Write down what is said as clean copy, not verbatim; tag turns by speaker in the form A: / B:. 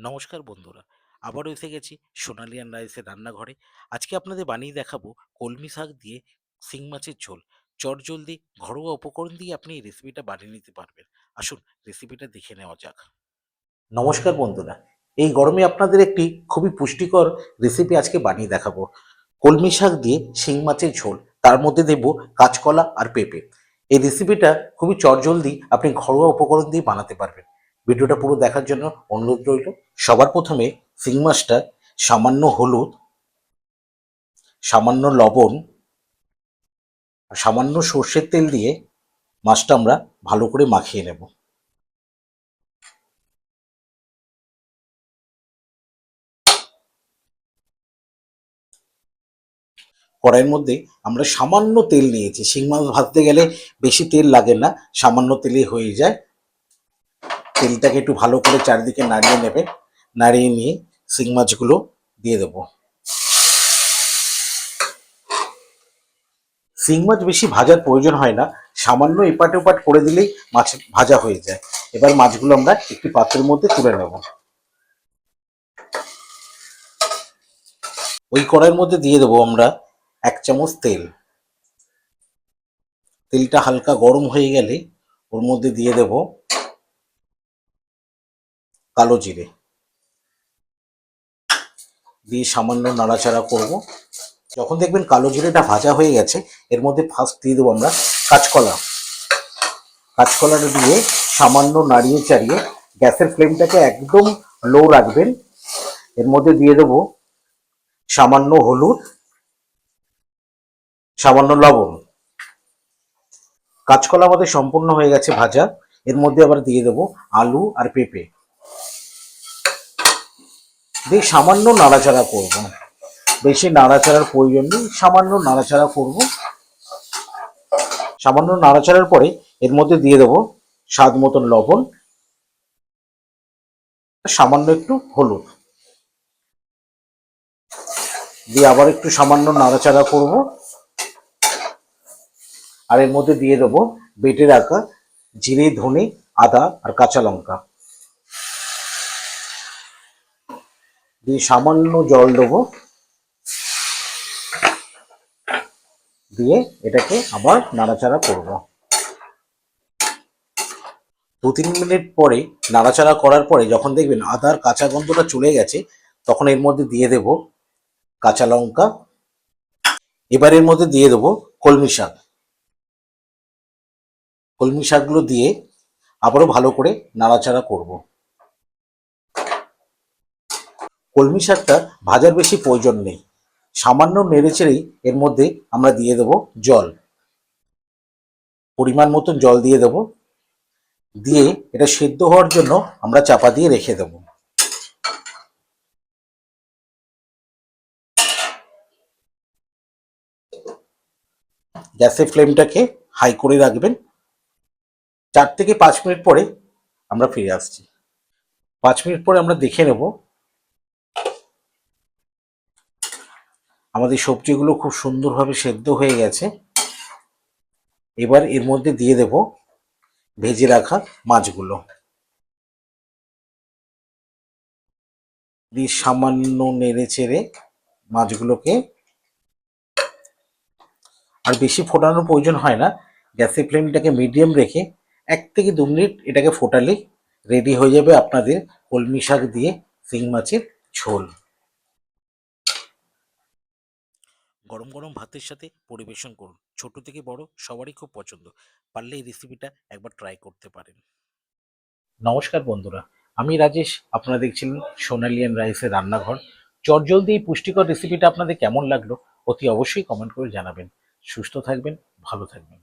A: নমস্কার বন্ধুরা, আবারও এসে গেছি সোনালিয়ান রাইসের রান্নাঘরে। আজকে আপনাদের বানিয়ে দেখাবো কলমি শাক দিয়ে শিং মাছের ঝোল। চটজলদি ঘরোয়া উপকরণ দিয়ে আপনি এই রেসিপিটা বানিয়ে নিতে পারবেন। আসুন রেসিপিটা দেখে নেওয়া যাক। নমস্কার বন্ধুরা, এই গরমে আপনাদের একটি খুবই পুষ্টিকর রেসিপি আজকে বানিয়ে দেখাবো। কলমি শাক দিয়ে শিং মাছের ঝোল, তার মধ্যে দেব কাঁচকলা আর পেঁপে। এই রেসিপিটা খুবই চটজলদি আপনি ঘরোয়া উপকরণ দিয়ে বানাতে পারবেন। ভিডিওটা পুরো দেখার জন্য অনুরোধ রইল। সবার প্রথমে শিং মাছটা সামান্য হলুদ, সামান্য লবণ আর সামান্য সর্ষের তেল দিয়ে মাছটা আমরা ভালো করে মাখিয়ে নেব। কড়াইয়ের মধ্যে আমরা সামান্য তেল নিয়েছি। শিং মাছ ভাজতে গেলে বেশি তেল লাগে না, সামান্য তেলে হয়ে যায়। তেলটাকে একটু ভালো করে চারিদিকে নাড়িয়ে নেবে। নাড়িয়ে নিয়ে শিং মাছগুলো দিয়ে দেবো। শিং মাছ বেশি ভাজার প্রয়োজন হয় না, সামান্য এপাট ওপাট করে দিলেই মাছ ভাজা হয়ে যায়। এবার মাছগুলো আমরা একটি পাত্রের মধ্যে তুলে নেব। ওই কড়াইয়ের মধ্যে দিয়ে দেবো আমরা 1 চামচ তেল। তেলটা হালকা গরম হয়ে গেলে ওর মধ্যে দিয়ে দেব কালো জিরে, দিয়ে সামান্য নাড়াচাড়া করব। যখন দেখবেন কালো জিরেটা ভাজা হয়ে গেছে, এর মধ্যে ফার্স্ট দিয়ে দেবো আমরা কাঁচকলা। কাঁচকলাটা দিয়ে সামান্য নাড়িয়ে চাড়িয়ে গ্যাসের ফ্লেমটাকে একদম লো রাখবেন। এর মধ্যে দিয়ে দেবো সামান্য হলুদ, সামান্য লবণ। কাঁচকলা আমাদের সম্পূর্ণ হয়ে গেছে ভাজা। এর মধ্যে আবার দিয়ে দেবো আলু আর পেঁপে, দিয়ে সামান্য নাড়াচাড়া করব। বেশি নাড়াচাড়ার প্রয়োজন নেই, সামান্য নাড়াচাড়া করব। সামান্য নাড়াচাড়ার পরে এর মধ্যে দিয়ে দেবো স্বাদ মতন লবণ, সামান্য একটু হলুদ, দিয়ে আবার একটু সামান্য নাড়াচাড়া করব। আর এর মধ্যে দিয়ে দেবো বেটে রাখা জিরে, ধনে, আদা আর কাঁচা লঙ্কা, দিয়ে সামান্য জল দেবো। দিয়ে এটাকে আবার নাড়াচাড়া করব। 2-3 মিনিট পরে নাড়াচাড়া করার পরে যখন দেখবেন আদার কাঁচা গন্ধটা চলে গেছে, তখন এর মধ্যে দিয়ে দেব কাঁচা লঙ্কা। এবার এর মধ্যে দিয়ে দেবো কলমি শাক। কলমি শাকগুলো দিয়ে আবারও ভালো করে নাড়াচাড়া করব। কলমি শাকটা ভাজার বেশি প্রয়োজন নেই, সামান্য নেড়েচেড়েই এর মধ্যে আমরা দিয়ে দেব জল। পরিমাণ মতন জল দিয়ে দেব। দিয়ে এটা সেদ্ধ হওয়ার জন্য আমরা চাপা দিয়ে রেখে দেব। গ্যাসের ফ্লেমটাকে হাই করে রাখবেন। 4 থেকে 5 মিনিট পরে আমরা ফিরে আসছি। 5 মিনিট পরে আমরা দেখে নেব আমাদের সবজিগুলো খুব সুন্দরভাবে সেদ্ধ হয়ে গেছে। এবার এর মধ্যে দিয়ে দেব ভেজে রাখা মাছগুলো, দিয়ে সামান্য নেড়ে চেড়ে মাছগুলোকে, আর বেশি ফোটানোর প্রয়োজন হয় না, গ্যাসের ফ্লেমটাকে মিডিয়াম রেখে 1 থেকে 2 মিনিট এটাকে ফোটালেই রেডি হয়ে যাবে আপনাদের কলমি শাক দিয়ে শিং মাছের ঝোল। গরম গরম ভাতের সাথে পরিবেশন করুন। ছোট থেকে বড় সবারই খুব পছন্দ। পারলে এই রেসিপিটা একবার ট্রাই করতে পারেন। নমস্কার বন্ধুরা, আমি রাজেশ। আপনারা দেখছিলেন সোনালিয়ান রাইসের রান্নাঘর। চটজলদি এই পুষ্টিকর রেসিপিটা আপনাদের কেমন লাগলো অতি অবশ্যই কমেন্ট করে জানাবেন। সুস্থ থাকবেন, ভালো থাকবেন।